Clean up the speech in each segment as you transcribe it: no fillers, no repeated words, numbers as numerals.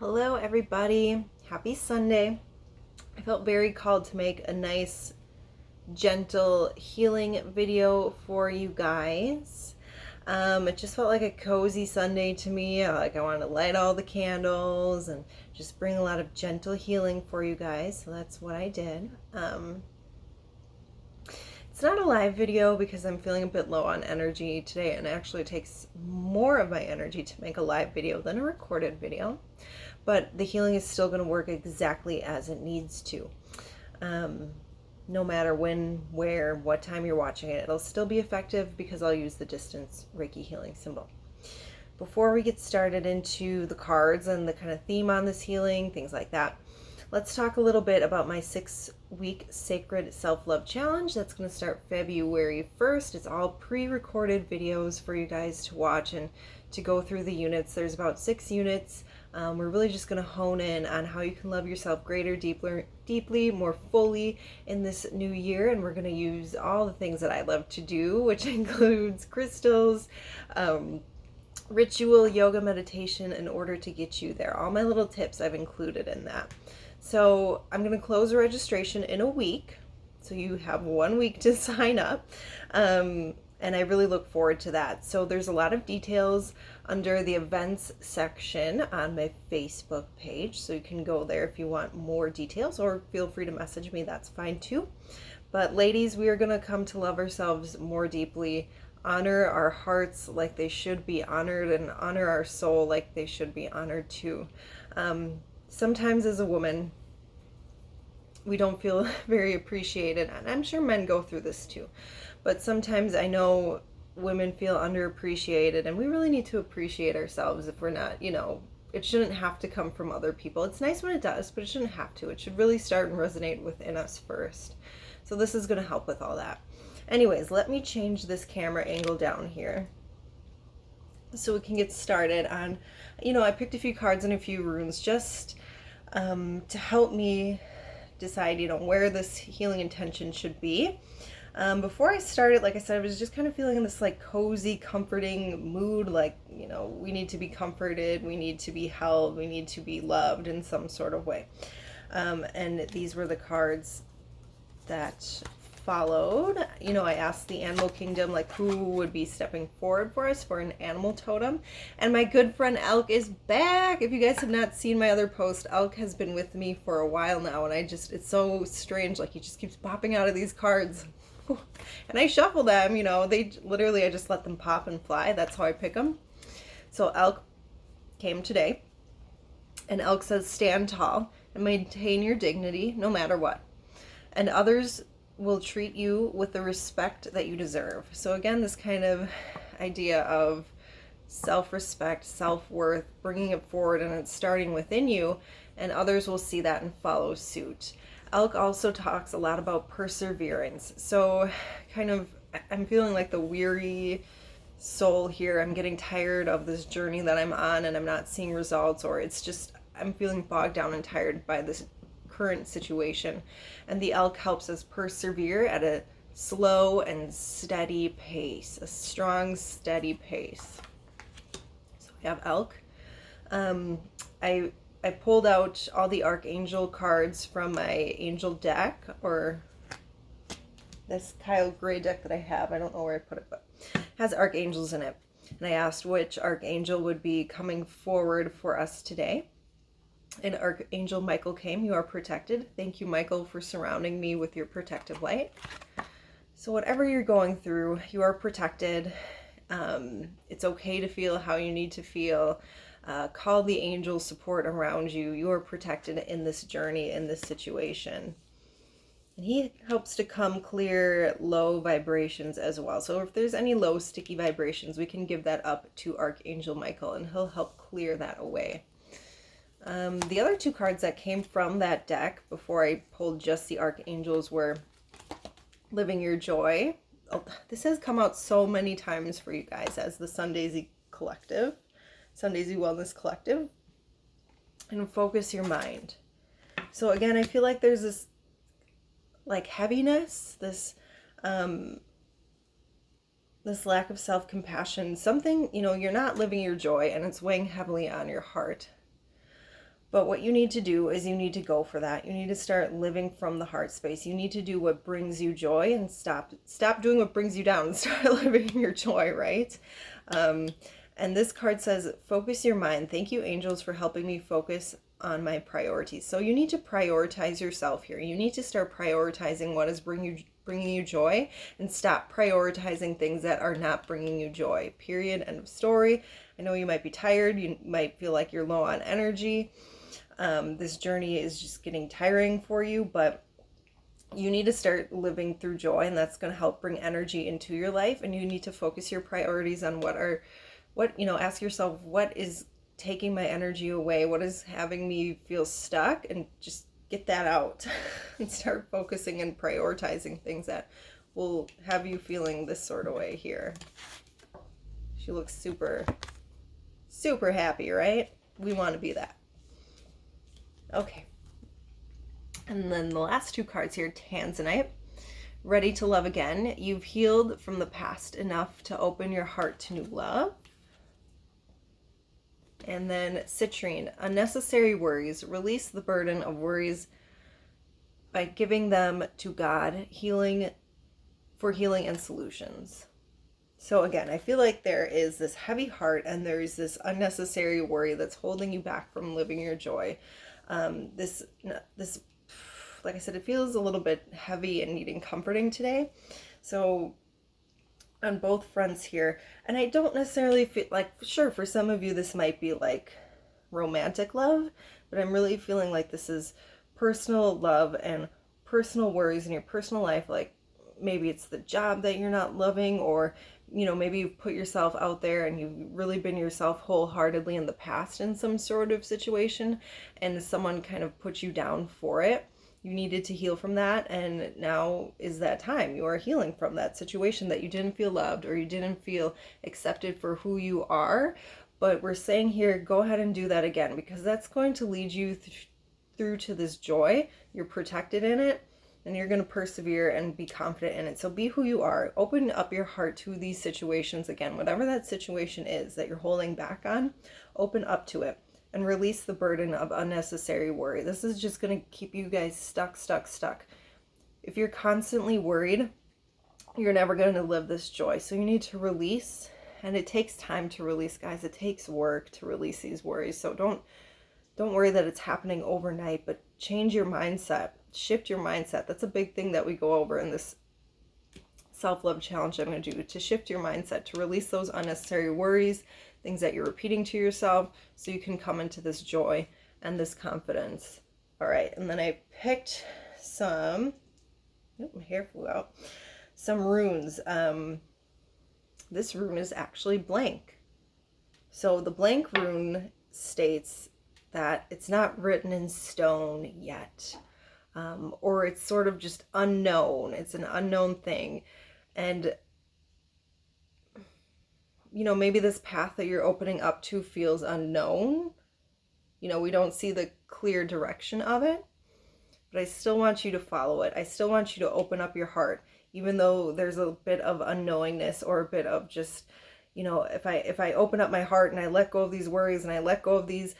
Hello everybody, happy Sunday. I felt very called to make a nice, gentle healing video for you guys. It just felt like a cozy Sunday to me. I wanted to light all the candles and just bring a lot of gentle healing for you guys. So that's what I did. It's not a live video because I'm feeling a bit low on energy today, and actually it takes more of my energy to make a live video than a recorded video. But the healing is still going to work exactly as it needs to. No matter when, where, what time you're watching it, it'll still be effective because I'll use the distance Reiki healing symbol. Before we get started into the cards and the kind of theme on this healing, things like that, let's talk a little bit about my 6-week Sacred Self-Love Challenge. That's going to start February 1st. It's all pre-recorded videos for you guys to watch and to go through the units. There's about 6 units. We're really just going to hone in on how you can love yourself greater, deeply, more fully in this new year. And we're going to use all the things that I love to do, which includes crystals, ritual, yoga, meditation, in order to get you there. All my little tips I've included in that. So I'm going to close registration in a week. So you have 1 week to sign up. And I really look forward to that. So there's a lot of details under the events section on my Facebook page. So you can go there if you want more details, or feel free to message me. That's fine too. But ladies, we are going to come to love ourselves more deeply, honor our hearts like they should be honored, and honor our soul like they should be honored too. Sometimes as a woman, we don't feel very appreciated, and I'm sure men go through this too. But sometimes I know women feel underappreciated, and we really need to appreciate ourselves. If we're not, it shouldn't have to come from other people. It's nice when it does, but it shouldn't have to. It should really start and resonate within us first. So this is going to help with all that. Anyways, let me change this camera angle down here so we can get started on, I picked a few cards and a few runes just to help me decide, where this healing intention should be. Before I started, like I said, I was just kind of feeling this like cozy, comforting mood, like, we need to be comforted, we need to be held, we need to be loved in some sort of way. And these were the cards that followed. I asked the animal kingdom, like, who would be stepping forward for us for an animal totem. And my good friend Elk is back. If you guys have not seen my other post, Elk has been with me for a while now, and it's so strange, like he just keeps popping out of these cards. And I shuffle them, they literally, I just let them pop and fly. That's how I pick them. So Elk came today, and Elk says, stand tall and maintain your dignity no matter what, and others will treat you with the respect that you deserve. So again, this kind of idea of self-respect, self-worth, bringing it forward, and it's starting within you, and others will see that and follow suit. Elk also talks a lot about perseverance. So I'm feeling like the weary soul here. I'm getting tired of this journey that I'm on, and I'm not seeing results, or it's just, I'm feeling bogged down and tired by this current situation. And the Elk helps us persevere at a slow and steady pace, a strong, steady pace. So we have Elk. I pulled out all the Archangel cards from my angel deck, or this Kyle Gray deck that I have. I don't know where I put it, but it has archangels in it. And I asked which archangel would be coming forward for us today. And Archangel Michael came. You are protected. Thank you, Michael, for surrounding me with your protective light. So whatever you're going through, you are protected. It's okay to feel how you need to feel. Call the angel support around you. You are protected in this journey, in this situation. And he helps to come clear low vibrations as well. So if there's any low sticky vibrations, we can give that up to Archangel Michael, and he'll help clear that away. The other 2 cards that came from that deck before I pulled just the archangels were Living Your Joy. Oh, this has come out so many times for you guys as the Sundaisy Wellness Collective. And Focus Your Mind. So again, I feel like there's this like heaviness, this lack of self-compassion, something, you're not living your joy, and it's weighing heavily on your heart. But what you need to do is you need to go for that. You need to start living from the heart space. You need to do what brings you joy and stop doing what brings you down and start living your joy, right? And this card says, focus your mind. Thank you, angels, for helping me focus on my priorities. So you need to prioritize yourself here. You need to start prioritizing what is bringing you joy and stop prioritizing things that are not bringing you joy. Period. End of story. I know you might be tired. You might feel like you're low on energy. This journey is just getting tiring for you, but you need to start living through joy, and that's going to help bring energy into your life. And you need to focus your priorities on ask yourself, what is taking my energy away? What is having me feel stuck? And just get that out and start focusing and prioritizing things that will have you feeling this sort of way here. She looks super, super happy, right? We want to be that. Okay. And then the last two cards here, Tanzanite. Ready to love again. You've healed from the past enough to open your heart to new love. And then citrine, unnecessary worries. Release the burden of worries by giving them to God, for healing and solutions. So again, I feel like there is this heavy heart and there's this unnecessary worry that's holding you back from living your joy. This, like I said, it feels a little bit heavy and needing comforting today. So on both fronts here, and I don't necessarily feel like, sure, for some of you this might be like romantic love, but I'm really feeling like this is personal love and personal worries in your personal life. Like maybe it's the job that you're not loving, or maybe you've put yourself out there and you've really been yourself wholeheartedly in the past in some sort of situation, and someone kind of put you down for it. You needed to heal from that, and now is that time. You are healing from that situation that you didn't feel loved or you didn't feel accepted for who you are. But we're saying here, go ahead and do that again, because that's going to lead you through to this joy. You're protected in it, and you're going to persevere and be confident in it. So be who you are. Open up your heart to these situations again. Whatever that situation is that you're holding back on, open up to it. And release the burden of unnecessary worry. This is just going to keep you guys stuck. If you're constantly worried, you're never going to live this joy. So you need to release, and it takes time to release, guys. It takes work to release these worries. So don't worry that it's happening overnight, but change your mindset. Shift your mindset. That's a big thing that we go over in this self-love challenge I'm going to do, to shift your mindset, to release those unnecessary worries, things that you're repeating to yourself, so you can come into this joy and this confidence. All right, and then I picked some, my hair flew out, some runes. This rune is actually blank. So the blank rune states that it's not written in stone yet, or it's sort of just unknown. It's an unknown thing. And maybe this path that you're opening up to feels unknown. We don't see the clear direction of it, but I still want you to follow it. I still want you to open up your heart, even though there's a bit of unknowingness, or a bit of just, if I open up my heart and I let go of these worries and I let go of these,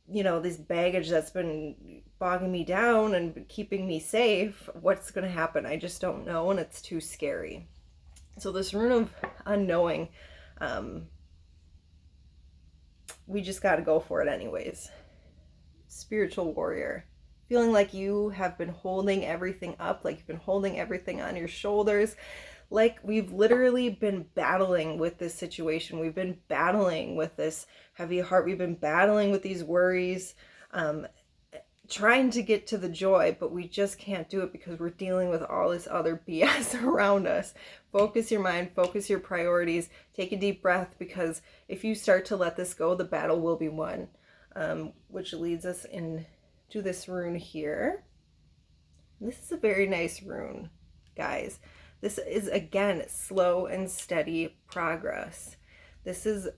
this baggage that's been bogging me down and keeping me safe, what's going to happen? I just don't know, and it's too scary. So this rune of unknowing, we just got to go for it anyways. Spiritual warrior. Feeling like you have been holding everything up, like you've been holding everything on your shoulders, like we've literally been battling with this situation. We've been battling with this heavy heart. We've been battling with these worries, trying to get to the joy, but we just can't do it because we're dealing with all this other BS around us. Focus your mind, focus your priorities, take a deep breath, because if you start to let this go, the battle will be won. Which leads us into this rune here. This is a very nice rune, guys. This is, again, slow and steady progress. This is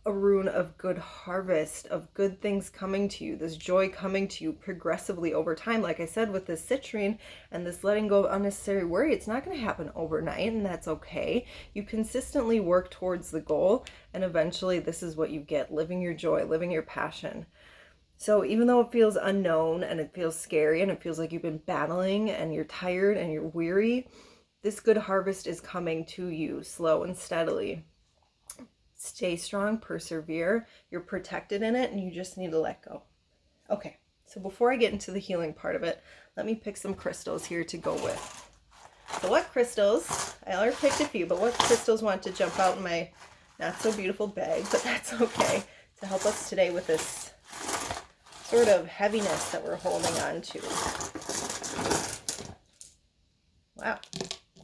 a rune of good harvest, of good things coming to you, this joy coming to you progressively over time. Like I said, with this citrine and this letting go of unnecessary worry, it's not going to happen overnight, and that's okay. You consistently work towards the goal, and eventually this is what you get, living your joy, living your passion. So even though it feels unknown and it feels scary and it feels like you've been battling and you're tired and you're weary, this good harvest is coming to you slow and steadily. Stay strong, persevere. You're protected in it and you just need to let go. Okay, so before I get into the healing part of it, let me pick some crystals here to go with. So what crystals, I already picked a few, but what crystals want to jump out in my not so beautiful bag, but that's okay, to help us today with this sort of heaviness that we're holding on to. Wow,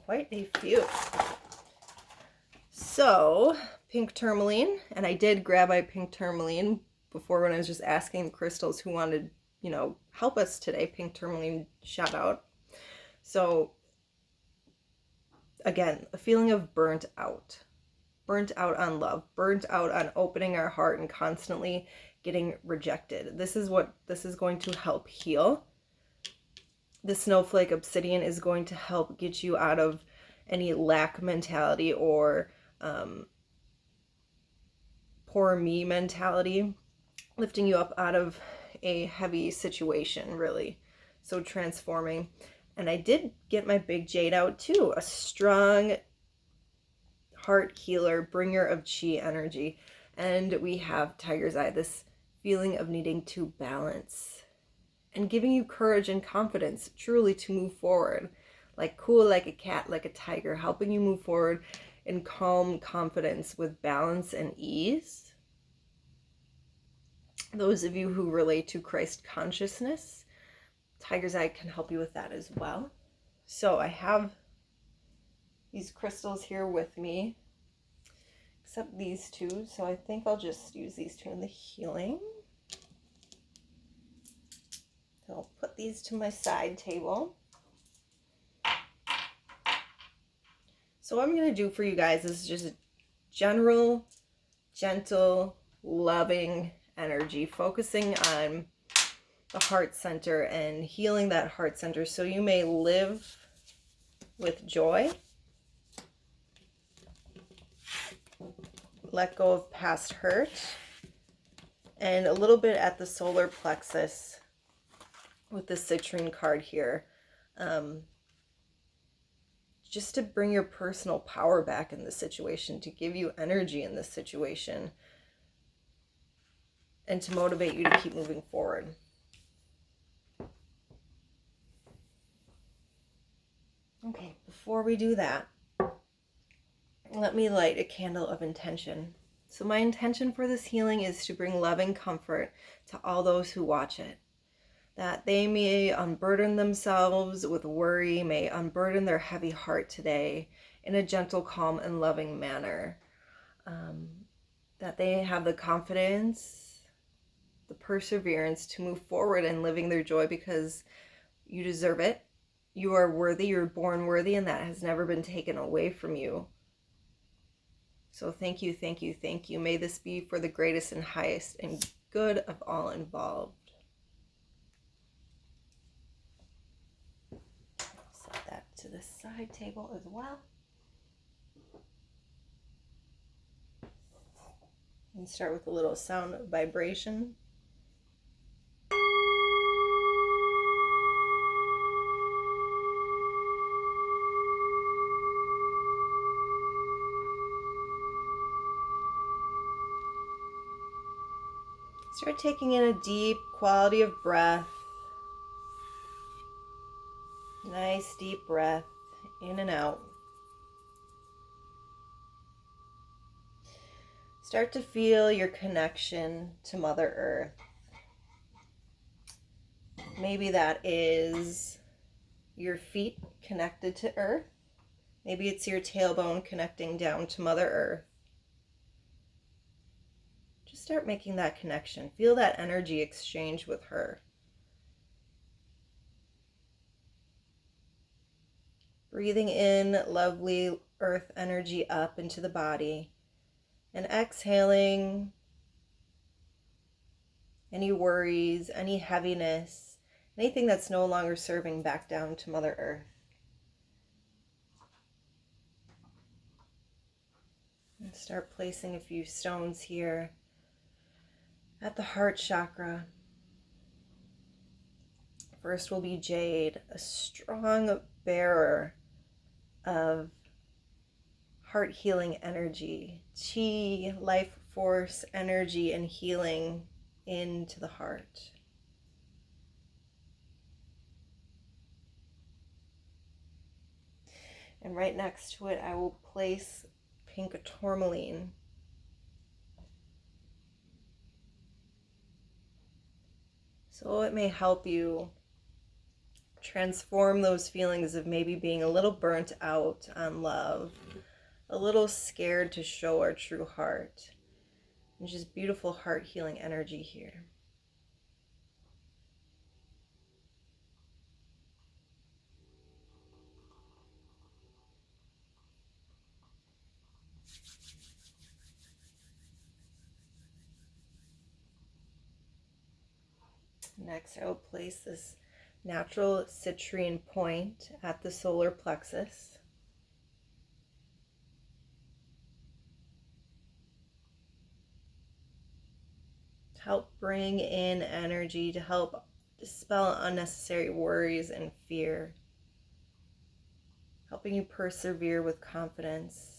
quite a few. So, pink tourmaline, and I did grab my pink tourmaline before when I was just asking the crystals who wanted, help us today. Pink tourmaline, shout out. So, again, a feeling of burnt out on love, burnt out on opening our heart and constantly getting rejected. This is what this is going to help heal. The snowflake obsidian is going to help get you out of any lack mentality or poor me mentality, lifting you up out of a heavy situation, really. So transforming. And I did get my big jade out too, a strong heart healer, bringer of chi energy. And we have tiger's eye, this feeling of needing to balance and giving you courage and confidence truly to move forward, like cool like a cat, like a tiger, helping you move forward in calm confidence with balance and ease. Those of you who relate to Christ consciousness, tiger's eye can help you with that as well. So I have these crystals here with me, except these two, so I think I'll just use these two in the healing. So I'll put these to my side table. So what I'm going to do for you guys is just a general, gentle, loving energy, focusing on the heart center and healing that heart center so you may live with joy. Let go of past hurt. And a little bit at the solar plexus with the citrine card here. Just to bring your personal power back in this situation, to give you energy in this situation, and to motivate you to keep moving forward. Okay, before we do that, let me light a candle of intention. So my intention for this healing is to bring love and comfort to all those who watch it. That they may unburden themselves with worry, may unburden their heavy heart today in a gentle, calm, and loving manner. That they have the confidence, the perseverance to move forward in living their joy because you deserve it. You are worthy, you're born worthy, and that has never been taken away from you. So thank you, thank you, thank you. May this be for the greatest and highest and good of all involved. Set that to the side table as well. And start with a little sound of vibration. Start taking in a deep quality of breath. Nice deep breath in and out. Start to feel your connection to Mother Earth. Maybe that is your feet connected to Earth. Maybe it's your tailbone connecting down to Mother Earth. Just start making that connection. Feel that energy exchange with her. Breathing in lovely earth energy up into the body. And exhaling any worries, any heaviness, anything that's no longer serving back down to Mother Earth. And start placing a few stones here at the heart chakra. First will be jade, a strong bearer of heart healing energy, chi, life force, energy, and healing into the heart. And right next to it, I will place pink tourmaline. So it may help you transform those feelings of maybe being a little burnt out on love, a little scared to show our true heart. And just beautiful heart healing energy here. Next, I will place this natural citrine point at the solar plexus. To help bring in energy, to help dispel unnecessary worries and fear, helping you persevere with confidence.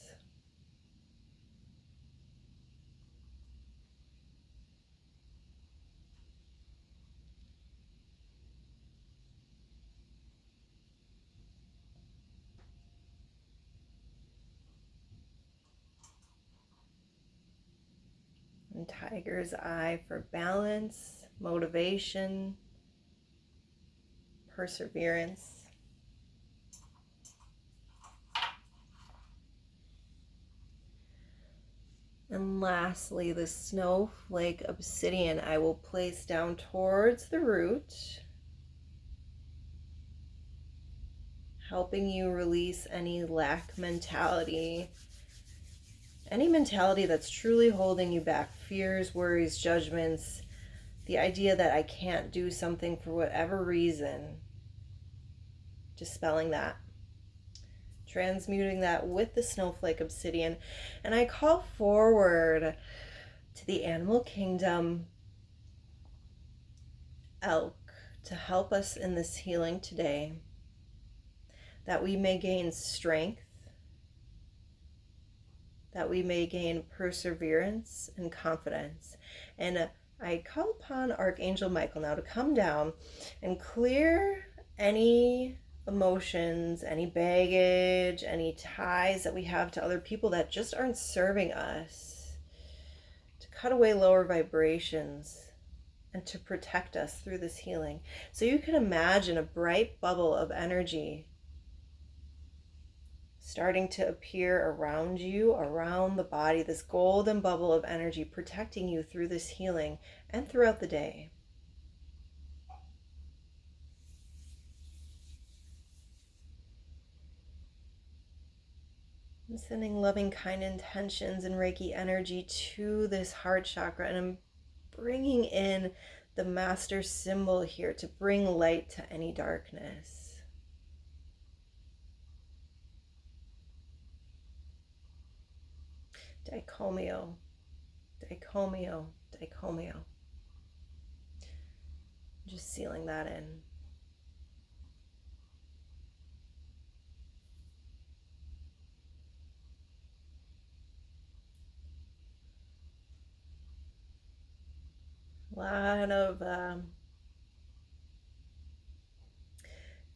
And tiger's eye for balance, motivation, perseverance. And lastly, the snowflake obsidian I will place down towards the root, helping you release any lack mentality, any mentality that's truly holding you back, fears, worries, judgments, the idea that I can't do something for whatever reason, dispelling that, transmuting that with the snowflake obsidian. And I call forward to the animal kingdom, elk, to help us in this healing today, that we may gain strength, that we may gain perseverance and confidence. And I call upon Archangel Michael now to come down and clear any emotions, any baggage, any ties that we have to other people that just aren't serving us, to cut away lower vibrations and to protect us through this healing. So you can imagine a bright bubble of energy starting to appear around you, around the body, this golden bubble of energy protecting you through this healing and throughout the day. I'm sending loving, kind intentions and Reiki energy to this heart chakra, and I'm bringing in the master symbol here to bring light to any darkness. Dicomio, dicomio, dicomio. Just sealing that in.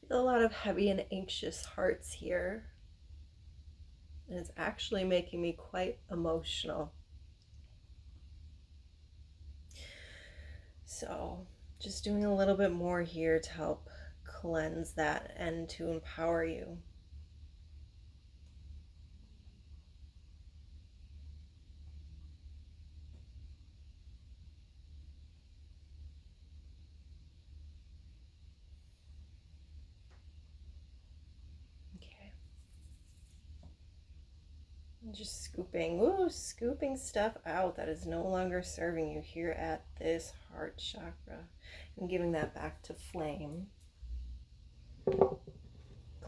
Feel a lot of heavy and anxious hearts here. And it's actually making me quite emotional. So just doing a little bit more here to help cleanse that and to empower you. Just scooping stuff out that is no longer serving you here at this heart chakra and giving that back to flame.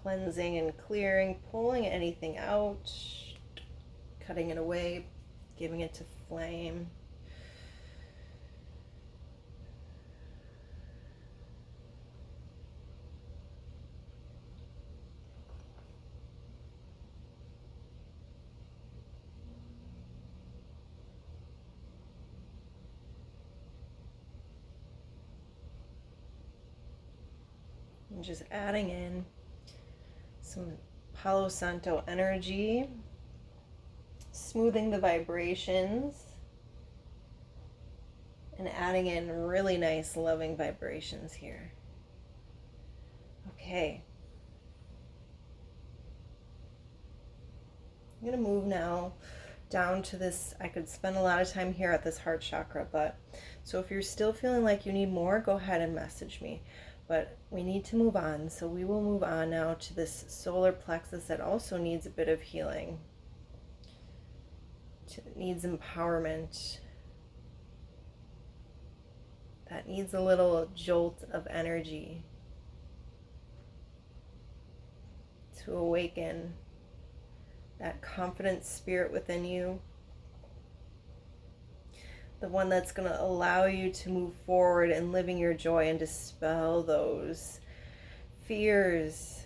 Cleansing and clearing, pulling anything out, cutting it away, giving it to flame. And just adding in some Palo Santo energy, smoothing the vibrations, and adding in really nice loving vibrations here. Okay. I'm going to move now down to this. I could spend a lot of time here at this heart chakra, but so if you're still feeling like you need more, go ahead and message me. But we need to move on, so we will move on now to this solar plexus that also needs a bit of healing. It needs empowerment. That needs a little jolt of energy to awaken that confident spirit within you. The one that's going to allow you to move forward and living your joy and dispel those fears.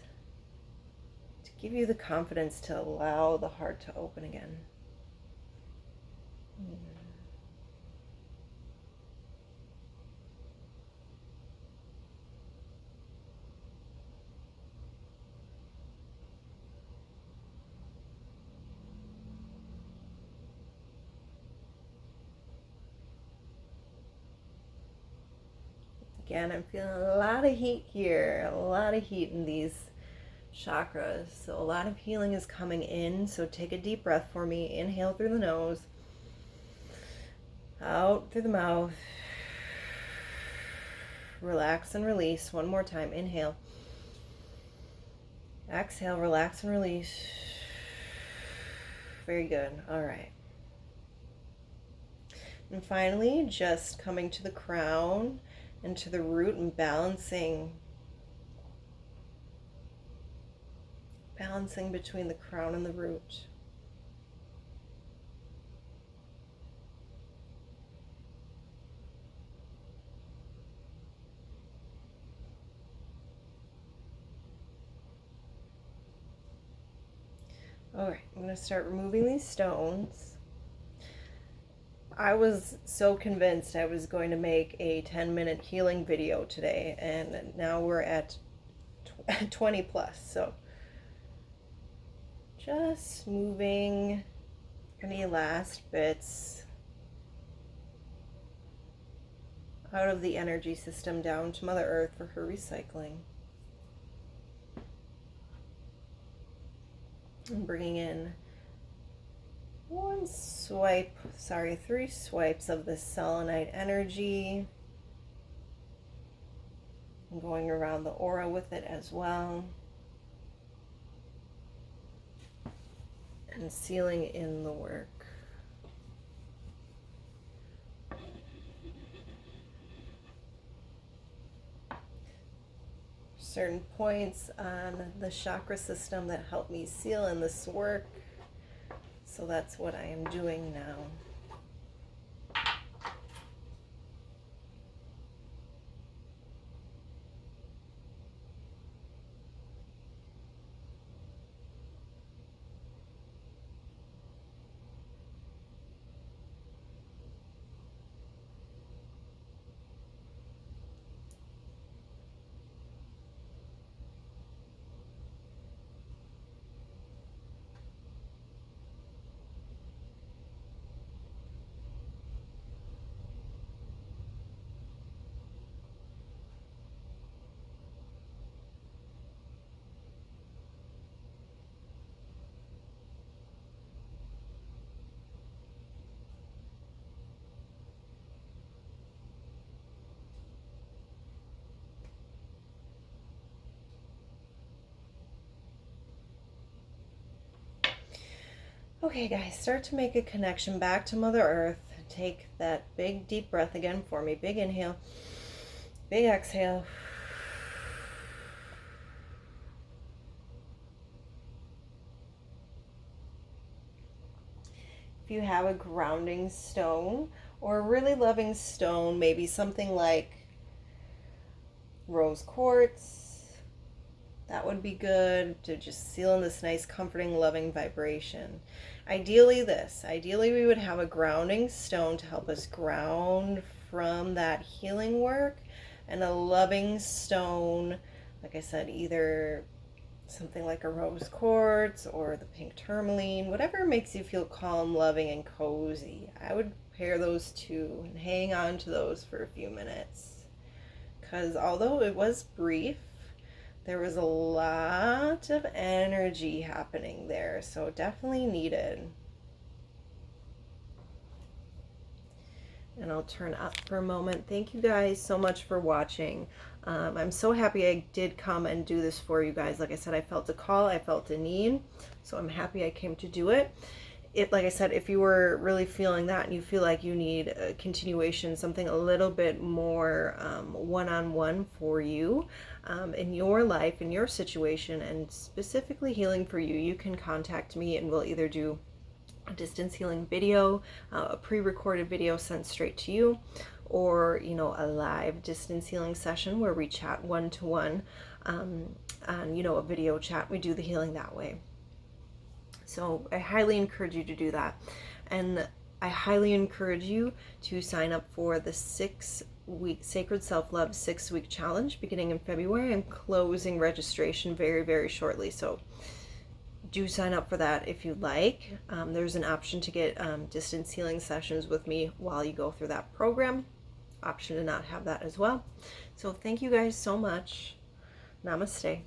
To give you the confidence to allow the heart to open again. Again, I'm feeling a lot of heat here, a lot of heat in these chakras. So a lot of healing is coming in. So take a deep breath for me. Inhale through the nose, out through the mouth. Relax and release. One more time. Inhale. Exhale, relax and release. Very good. All right. And finally, just coming to the crown and to the root and balancing between the crown and the root. All right, I'm going to start removing these stones. I was so convinced I was going to make a 10-minute healing video today, and now we're at 20 plus. So just moving any last bits out of the energy system down to Mother Earth for her recycling. And bringing in three swipes of this selenite energy. And going around the aura with it as well. And sealing in the work. Certain points on the chakra system that help me seal in this work. So that's what I am doing now. Okay guys, start to make a connection back to Mother Earth. Take that big deep breath again for me. Big inhale, big exhale. If you have a grounding stone or a really loving stone, maybe something like rose quartz, that would be good to just seal in this nice, comforting, loving vibration. Ideally we would have a grounding stone to help us ground from that healing work, and a loving stone like I said, either something like a rose quartz or the pink tourmaline, whatever makes you feel calm, loving, and cozy. I would pair those two and hang on to those for a few minutes. Because although it was brief, there was a lot of energy happening there, so definitely needed. And I'll turn up for a moment. Thank you guys so much for watching. I'm so happy I did come and do this for you guys. Like I said, I felt a call, I felt a need, so I'm happy I came to do it. Like I said, if you were really feeling that and you feel like you need a continuation, something a little bit more one-on-one for you in your life, in your situation, and specifically healing for you, you can contact me and we'll either do a distance healing video, a pre-recorded video sent straight to you, or a live distance healing session where we chat one-to-one on a video chat. We do the healing that way. So I highly encourage you to do that, and I highly encourage you to sign up for the 6-week Sacred Self-Love 6-week challenge beginning in February. I'm closing registration very, very shortly, so do sign up for that if you'd like. There's an option to get distance healing sessions with me while you go through that program. Option to not have that as well. So thank you guys so much. Namaste.